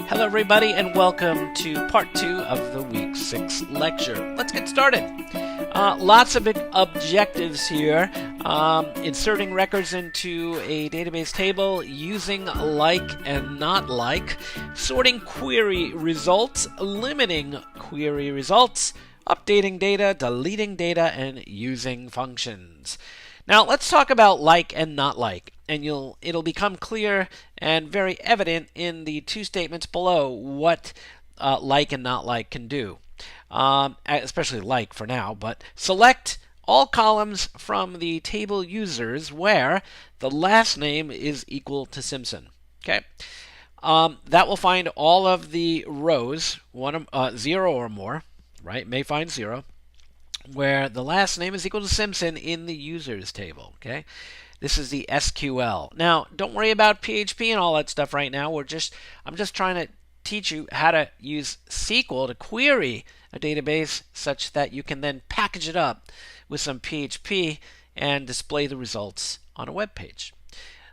Hello, everybody, and welcome to part 2 of the week 6 lecture. Let's get started. Lots of objectives here. Inserting records into a database table, using like and not like, sorting query results, limiting query results, updating data, deleting data, and using functions. Now, let's talk about like and not like, and it'll become clear and very evident in the two statements below what like and not like can do, especially like for now. But select all columns from the table users where the last name is equal to Simpson. Okay, that will find all of the rows, 0 or more, right? May find 0. Where the last name is equal to Simpson in the users table. Okay, this is the SQL. Now, don't worry about PHP and all that stuff right now. I'm just trying to teach you how to use SQL to query a database such that you can then package it up with some PHP and display the results on a web page.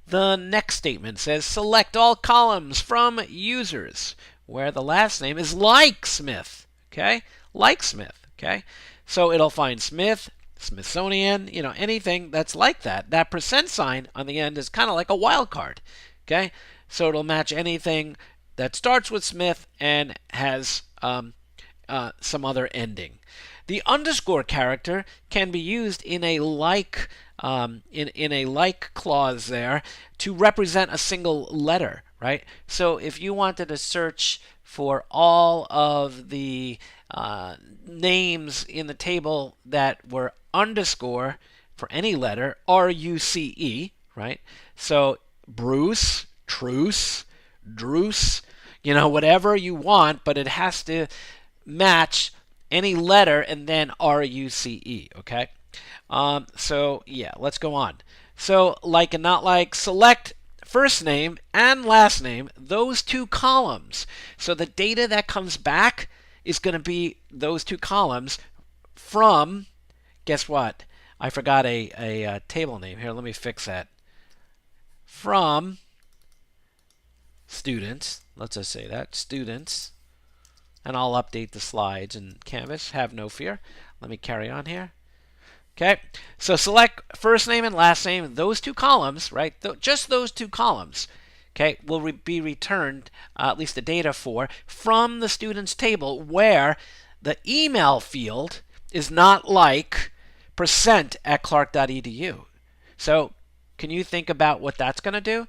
The next statement says select all columns from users where the last name is like Smith. Okay, like Smith. Okay. So it'll find Smith, Smithsonian, anything that's like that. That % sign on the end is kind of like a wildcard. Okay, so it'll match anything that starts with Smith and has some other ending. The underscore character can be used in a like in a like clause there to represent a single letter, right? So if you wanted to search for all of the names in the table that were underscore for any letter, RUCE, right? So Bruce, Truce, Druce, whatever you want, but it has to match any letter and then RUCE, okay? So yeah, let's go on. So like and not like, select first name and last name, those two columns. So the data that comes back is going to be those two columns from, guess what? I forgot a table name here. Let me fix that. From students. Let's just say that. Students. And I'll update the slides in Canvas. Have no fear. Let me carry on here. Okay, so select first name and last name, those two columns, right? Just those two columns, okay, will be returned, at least the data for, from the students table where the email field is not like %@clark.edu. So can you think about what that's going to do?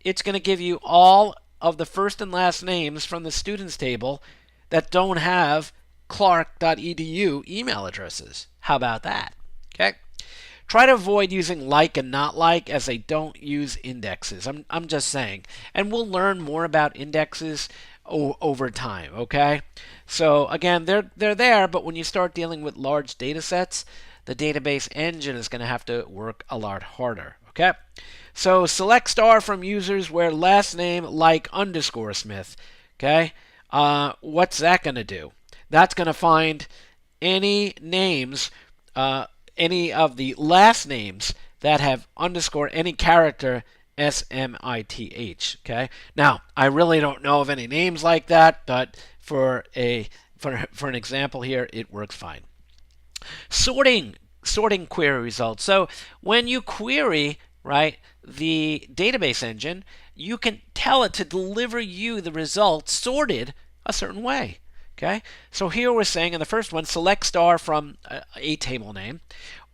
It's going to give you all of the first and last names from the students table that don't have clark.edu email addresses. How about that? Okay. Try to avoid using like and not like as they don't use indexes. I'm just saying. And we'll learn more about indexes over time, okay? So again, they're there, but when you start dealing with large data sets, the database engine is going to have to work a lot harder, okay? So select star from users where last name like underscore Smith, okay? What's that going to do? That's going to find any names, any of the last names that have underscore any character SMITH. Okay. Now I really don't know of any names like that, but for an example here, it works fine. Sorting query results. So when you query, right, the database engine, you can tell it to deliver you the results sorted a certain way. Okay, so here we're saying in the first one, select star from a table name,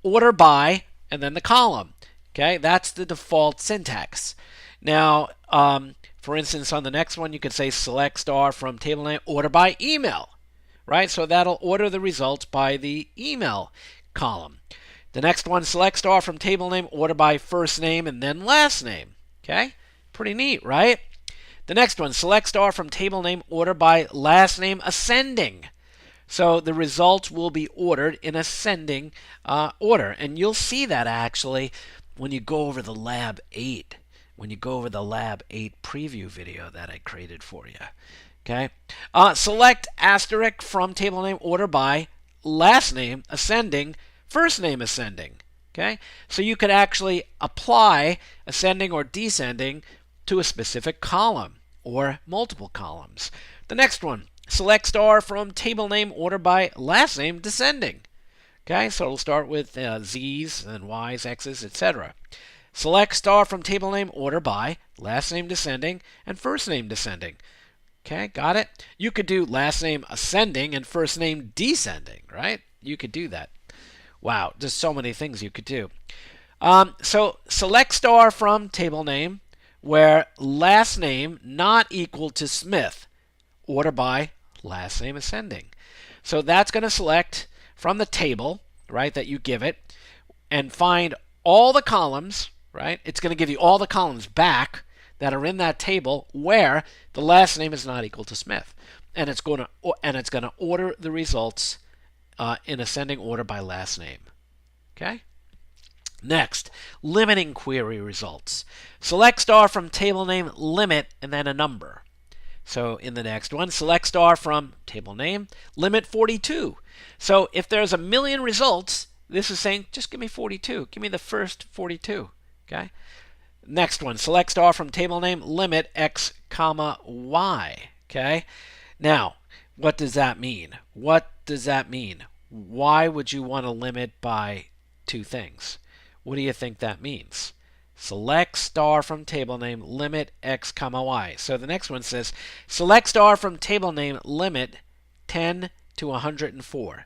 order by, and then the column. Okay, that's the default syntax. Now, for instance, on the next one, you could say select star from table name, order by email, right? So that'll order the results by the email column. The next one, select star from table name, order by first name, and then last name. Okay, pretty neat, right? The next one, select star from table name, order by last name ascending. So the results will be ordered in ascending order. And you'll see that actually when you go over the Lab 8. When you go over the Lab 8 preview video that I created for you. Okay. Select asterisk from table name, order by last name ascending, first name ascending. Okay. So you could actually apply ascending or descending to a specific column. or multiple columns. The next one, select star from table name order by last name descending. Okay, so it'll start with Z's and Y's, X's, etc. Select star from table name order by last name descending and first name descending. Okay, got it? You could do last name ascending and first name descending, right? You could do that. Wow, there's so many things you could do. So select star from table name where last name not equal to Smith, order by last name ascending. So that's going to select from the table, right, that you give it, and find all the columns, right? It's going to give you all the columns back that are in that table where the last name is not equal to Smith, and it's going to order the results in ascending order by last name. Okay. Next, limiting query results. Select star from table name limit and then a number. So in the next one, select star from table name limit 42. So if there's a million results, this is saying just give me 42. Give me the first 42. Okay. Next one, select star from table name limit x comma y. Okay. Now, what does that mean? What does that mean? Why would you want to limit by two things? What do you think that means? Select star from table name limit x comma y. So the next one says select star from table name limit 10 to 104.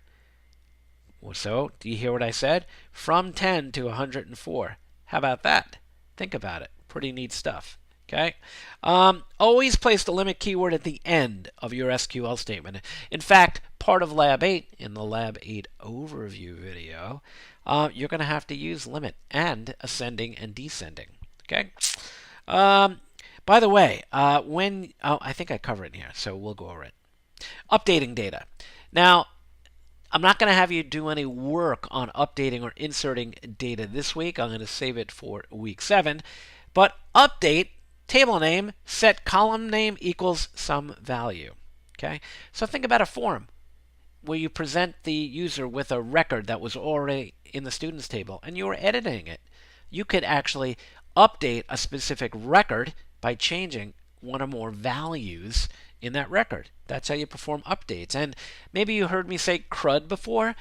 So do you hear what I said? From 10 to 104. How about that? Think about it. Pretty neat stuff. Okay. Always place the limit keyword at the end of your SQL statement. In fact, part of Lab 8 in the Lab 8 overview video, you're going to have to use limit and ascending and descending. Okay. By the way, I think I cover it here, so we'll go over it. Updating data. Now, I'm not going to have you do any work on updating or inserting data this week. I'm going to save it for week 7. But update table name set column name equals some value. Okay. So think about a form where you present the user with a record that was already in the students table and you were editing it. You could actually update a specific record by changing one or more values in that record. That's how you perform updates. And maybe you heard me say CRUD before.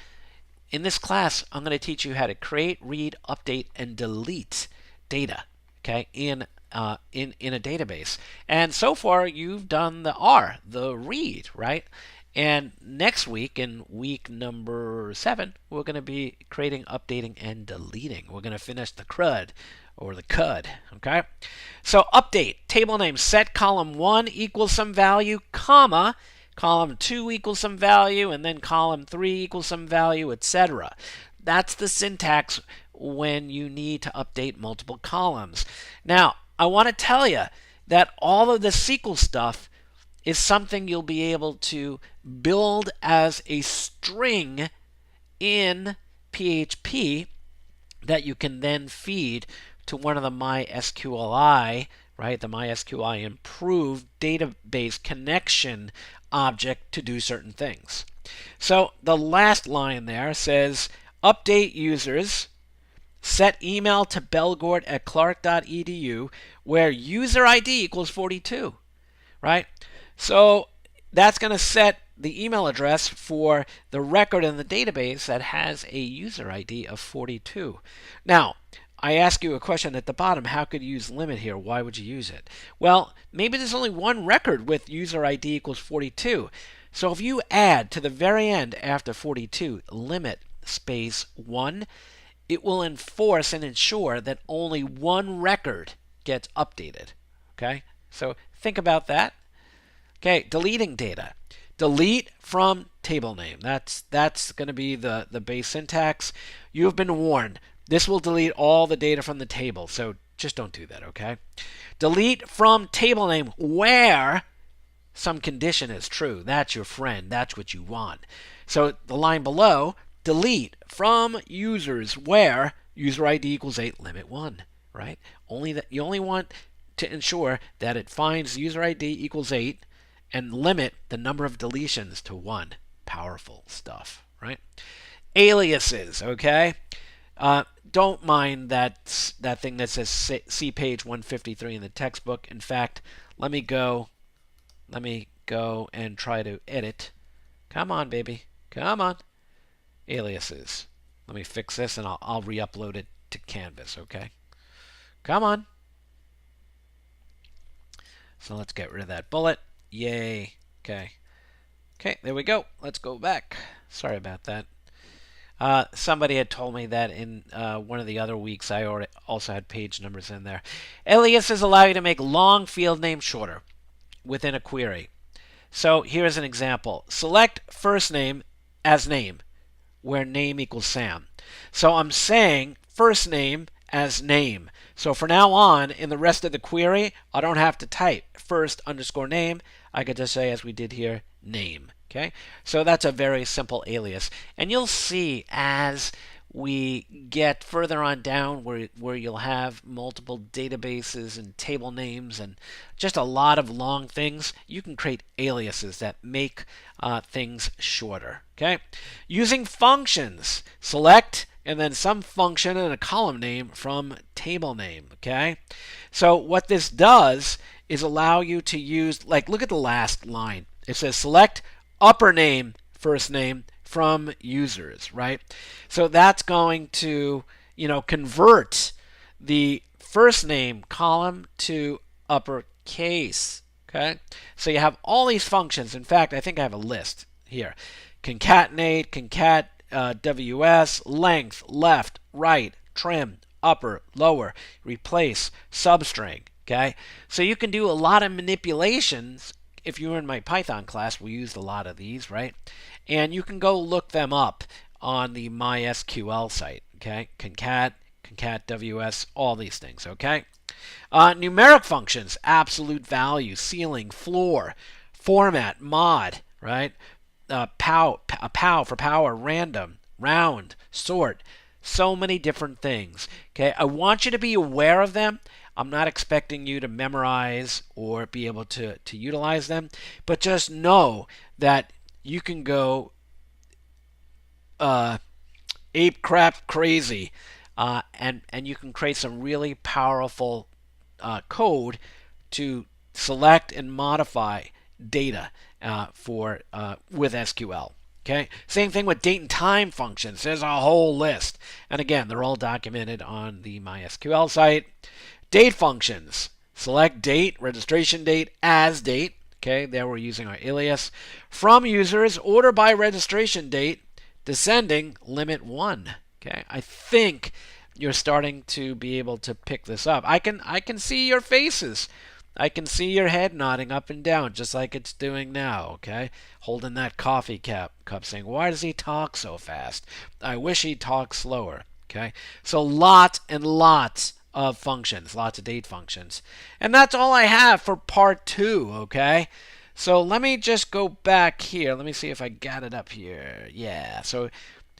In this class, I'm going to teach you how to create, read, update, and delete data, okay, in a database. And so far, you've done the R, the read, right? And next week, in week number 7, we're going to be creating, updating, and deleting. We're going to finish the CRUD, or the CUD, okay? So update, table name, set column 1 equals some value, comma, column 2 equals some value, and then column 3 equals some value, etc. That's the syntax when you need to update multiple columns. Now, I want to tell you that all of the SQL stuff is something you'll be able to build as a string in PHP that you can then feed to one of the MySQLi, right? The MySQLi improved database connection object to do certain things. So the last line there says update users, set email to belgort@clark.edu where user ID equals 42, right? So that's going to set the email address for the record in the database that has a user ID of 42. Now, I ask you a question at the bottom. How could you use limit here? Why would you use it? Well, maybe there's only one record with user ID equals 42. So if you add to the very end after 42 limit space 1, it will enforce and ensure that only one record gets updated. Okay? So think about that. Okay, deleting data. Delete from table name. That's going to be the base syntax. You've been warned. This will delete all the data from the table, so just don't do that, okay? Delete from table name where some condition is true. That's your friend. That's what you want. So the line below, delete from users where user ID equals 8, limit 1, right? You only want to ensure that it finds user ID equals 8 and limit the number of deletions to 1. Powerful stuff, right? Aliases, okay? Don't mind that thing that says see page 153 in the textbook. In fact, let me go and try to edit. Come on, baby. Come on. Aliases. Let me fix this and I'll re-upload it to Canvas, okay? Come on. So let's get rid of that bullet. Yay. Okay. Okay, there we go. Let's go back. Sorry about that. Somebody had told me that in one of the other weeks I also had page numbers in there. Aliases allow you to make long field names shorter within a query. So here's an example. Select first name as name, where name equals Sam. So I'm saying first name as name. So for now on, in the rest of the query, I don't have to type first underscore name. I could just say, as we did here, name. Okay, so that's a very simple alias. And you'll see as we get further on down where you'll have multiple databases and table names and just a lot of long things, you can create aliases that make things shorter. Okay, using functions, select and then some function and a column name from table name. Okay, so what this does is allow you to use, like, look at the last line. It says select upper name, first name from users, right? So that's going to, convert the first name column to uppercase, okay? So you have all these functions. In fact, I think I have a list here. Concatenate, concat, WS, length, left, right, trim, upper, lower, replace, substring, okay? So you can do a lot of manipulations. If you were in my Python class, we used a lot of these, right? And you can go look them up on the MySQL site, okay? Concat, WS, all these things, okay? Numeric functions, absolute value, ceiling, floor, format, mod, right? Pow for power, random, round, sort, so many different things, okay? I want you to be aware of them. I'm not expecting you to memorize or be able to utilize them, but just know that you can go ape crap crazy and you can create some really powerful code to select and modify data with SQL. Okay, same thing with date and time functions. There's a whole list, and again, they're all documented on the MySQL site. Date functions. Select date, registration date, as date. Okay, there we're using our alias. From users, order by registration date, descending, limit 1. Okay, I think you're starting to be able to pick this up. I can see your faces. I can see your head nodding up and down just like it's doing now, okay? Holding that coffee cup saying, why does he talk so fast? I wish he'd talk slower, okay? So lots and lots of functions, lots of date functions. And that's all I have for part 2, okay? So let me just go back here. Let me see if I got it up here. Yeah, so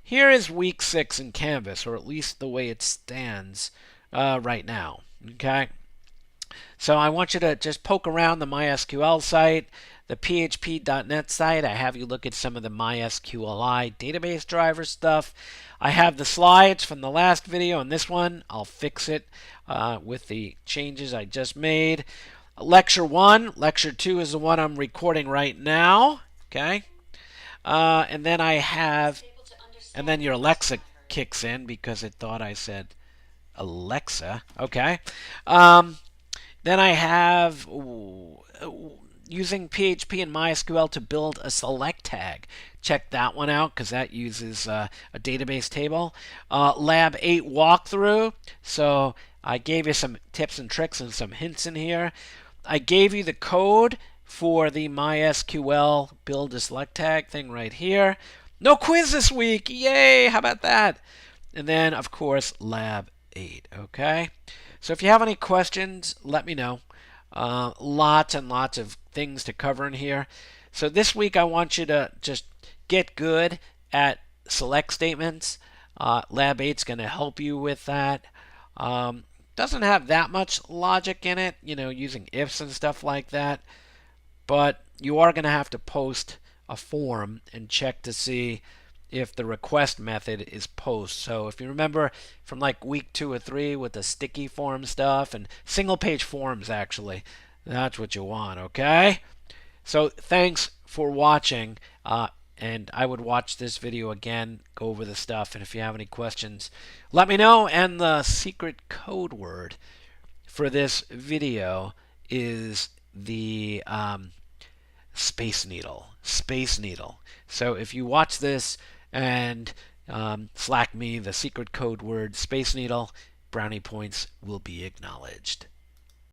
here is week 6 in Canvas, or at least the way it stands right now, okay? So I want you to just poke around the MySQL site, the php.net site. I have you look at some of the MySQLi database driver stuff. I have the slides from the last video and this one. I'll fix it with the changes I just made. Lecture 1. Lecture 2 is the one I'm recording right now. Okay. And then I have, and then your Alexa kicks in because it thought I said Alexa. Okay. Then I have using PHP and MySQL to build a select tag. Check that one out because that uses a database table. Lab 8 walkthrough. So I gave you some tips and tricks and some hints in here. I gave you the code for the MySQL build a select tag thing right here. No quiz this week. Yay! How about that? And then, of course, Lab 8. Okay? So if you have any questions, let me know. Lots and lots of things to cover in here. So this week I want you to just get good at select statements. Lab 8 is going to help you with that. Doesn't have that much logic in it, using ifs and stuff like that. But you are going to have to post a form and check to see if the request method is post. So if you remember from like week 2 or 3 with the sticky form stuff and single page forms, actually, that's what you want, okay? So thanks for watching, and I would watch this video again, go over the stuff, and if you have any questions, let me know. And the secret code word for this video is the Space Needle. Space Needle. So if you watch this and Slack me the secret code word Space Needle, brownie points will be acknowledged.